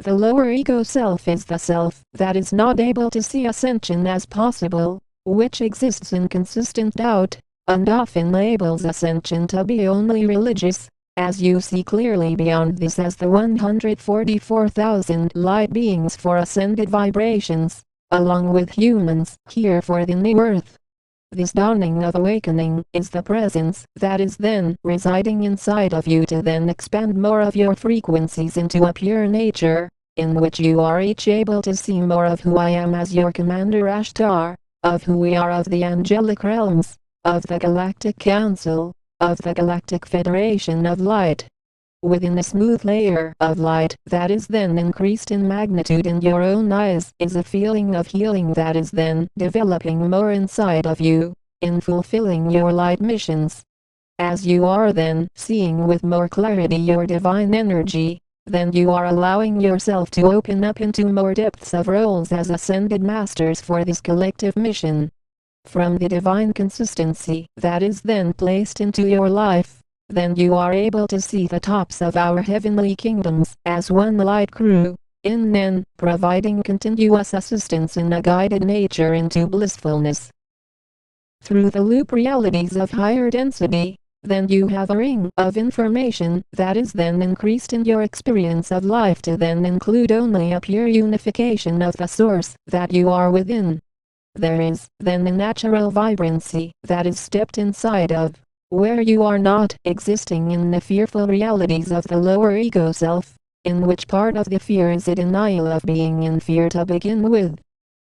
The lower ego self is the self that is not able to see ascension as possible, which exists in consistent doubt, and often labels ascension to be only religious, as you see clearly beyond this as the 144,000 light beings for ascended vibrations, along with humans here for the new earth. This dawning of awakening is the presence that is then residing inside of you to then expand more of your frequencies into a pure nature, in which you are each able to see more of who I am as your Commander Ashtar, of who we are of the angelic realms, of the Galactic Council, of the Galactic Federation of Light. Within a smooth layer of light that is then increased in magnitude in your own eyes is a feeling of healing that is then developing more inside of you, in fulfilling your light missions. As you are then seeing with more clarity your divine energy, then you are allowing yourself to open up into more depths of roles as ascended masters for this collective mission. From the divine consistency that is then placed into your life, then you are able to see the tops of our heavenly kingdoms as one light crew, in then providing continuous assistance in a guided nature into blissfulness. Through the loop realities of higher density, then you have a ring of information that is then increased in your experience of life to then include only a pure unification of the source that you are within. There is then a natural vibrancy that is stepped inside of, where you are not existing in the fearful realities of the lower ego self, in which part of the fear is a denial of being in fear to begin with.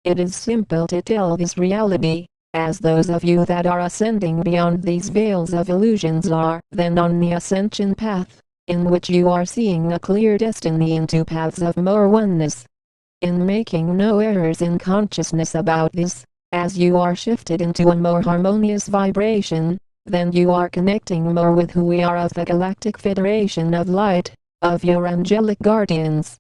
It is simple to tell this reality, as those of you that are ascending beyond these veils of illusions are then on the ascension path, in which you are seeing a clear destiny into paths of more oneness. In making no errors in consciousness about this, as you are shifted into a more harmonious vibration, then you are connecting more with who we are of the Galactic Federation of Light, of your angelic guardians.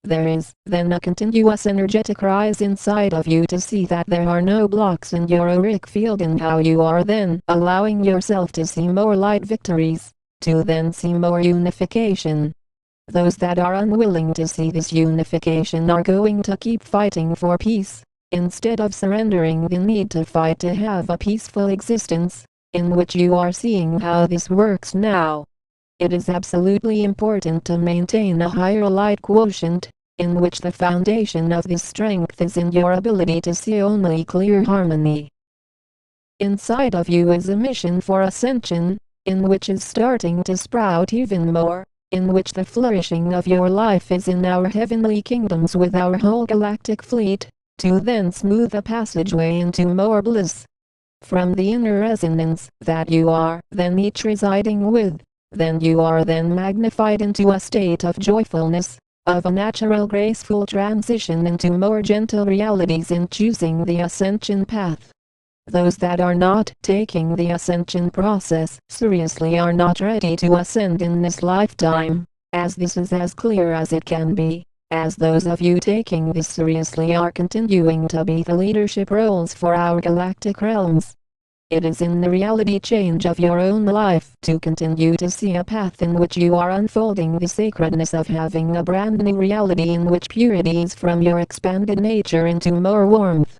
There is then a continuous energetic rise inside of you to see that there are no blocks in your auric field and how you are then allowing yourself to see more light victories, to then see more unification. Those that are unwilling to see this unification are going to keep fighting for peace, instead of surrendering the need to fight to have a peaceful existence, in which you are seeing how this works now. It is absolutely important to maintain a higher light quotient, in which the foundation of this strength is in your ability to see only clear harmony. Inside of you is a mission for ascension, in which is starting to sprout even more, in which the flourishing of your life is in our heavenly kingdoms with our whole galactic fleet, to then smooth a passageway into more bliss. From the inner resonance that you are then each residing with, then you are then magnified into a state of joyfulness, of a natural graceful transition into more gentle realities in choosing the ascension path. Those that are not taking the ascension process seriously are not ready to ascend in this lifetime, as this is as clear as it can be, as those of you taking this seriously are continuing to be the leadership roles for our galactic realms. It is in the reality change of your own life to continue to see a path in which you are unfolding the sacredness of having a brand new reality in which purity is from your expanded nature into more warmth.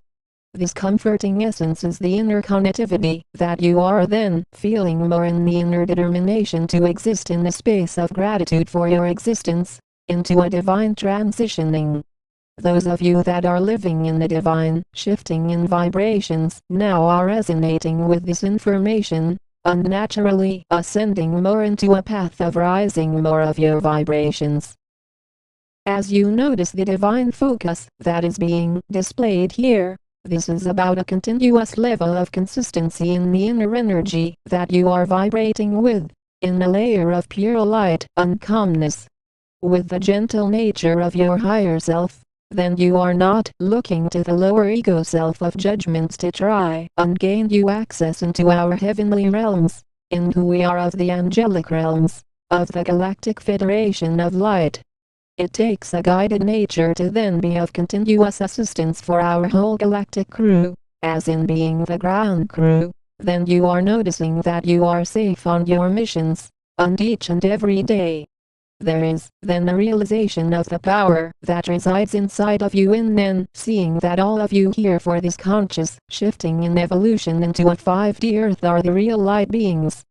This comforting essence is the inner connectivity that you are then feeling more in the inner determination to exist in the space of gratitude for your existence, into a divine transitioning. Those of you that are living in the divine, shifting in vibrations, now are resonating with this information, and naturally ascending more into a path of rising more of your vibrations. As you notice the divine focus that is being displayed here, this is about a continuous level of consistency in the inner energy that you are vibrating with, in a layer of pure light and calmness. With the gentle nature of your higher self, then you are not looking to the lower ego self of judgments to try and gain you access into our heavenly realms, in who we are of the angelic realms, of the Galactic Federation of Light. It takes a guided nature to then be of continuous assistance for our whole galactic crew, as in being the ground crew, then you are noticing that you are safe on your missions, and each and every day. There is then a realization of the power that resides inside of you, and then seeing that all of you here for this conscious shifting in evolution into a 5D Earth are the real light beings.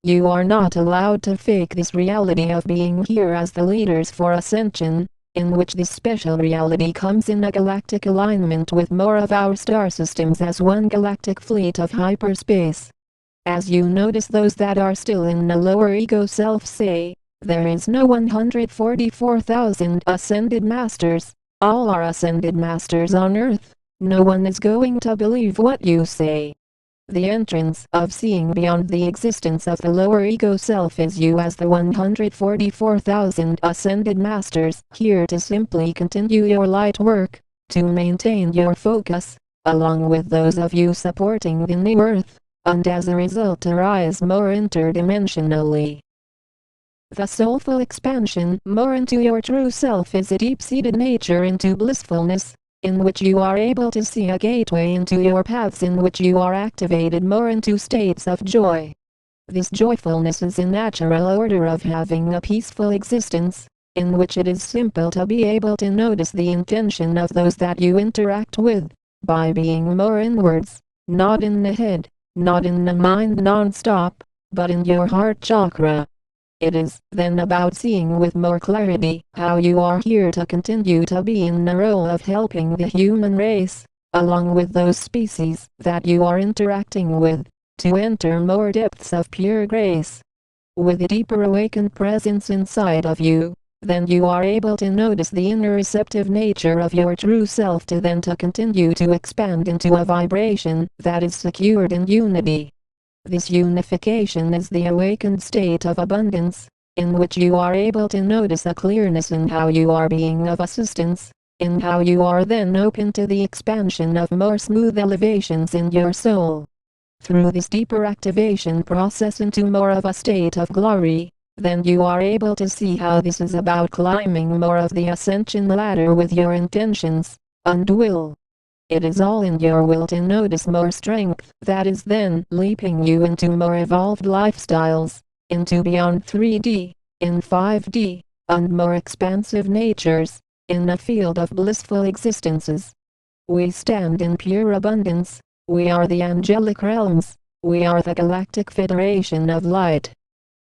You are not allowed to fake this reality of being here as the leaders for ascension, in which this special reality comes in a galactic alignment with more of our star systems as one galactic fleet of hyperspace. As you notice those that are still in the lower ego self say, there is no 144,000 ascended masters, all are ascended masters on Earth. No one is going to believe what you say. The entrance of seeing beyond the existence of the lower ego self is you as the 144,000 ascended masters, here to simply continue your light work, to maintain your focus, along with those of you supporting the new Earth, and as a result to rise more interdimensionally. The soulful expansion more into your true self is a deep-seated nature into blissfulness, in which you are able to see a gateway into your paths, in which you are activated more into states of joy. This joyfulness is a natural order of having a peaceful existence, in which it is simple to be able to notice the intention of those that you interact with, by being more inwards, not in the head, not in the mind non-stop, but in your heart chakra. It is then about seeing with more clarity how you are here to continue to be in the role of helping the human race, along with those species that you are interacting with, to enter more depths of pure grace. With a deeper awakened presence inside of you, then you are able to notice the inner receptive nature of your true self, to then to continue to expand into a vibration that is secured in unity. This unification is the awakened state of abundance, in which you are able to notice a clearness in how you are being of assistance, in how you are then open to the expansion of more smooth elevations in your soul. Through this deeper activation process into more of a state of glory, then you are able to see how this is about climbing more of the ascension ladder with your intentions and will. It is all in your will to notice more strength that is then leaping you into more evolved lifestyles, into beyond 3D, in 5D, and more expansive natures, in a field of blissful existences. We stand in pure abundance. We are the angelic realms. We are the Galactic Federation of Light.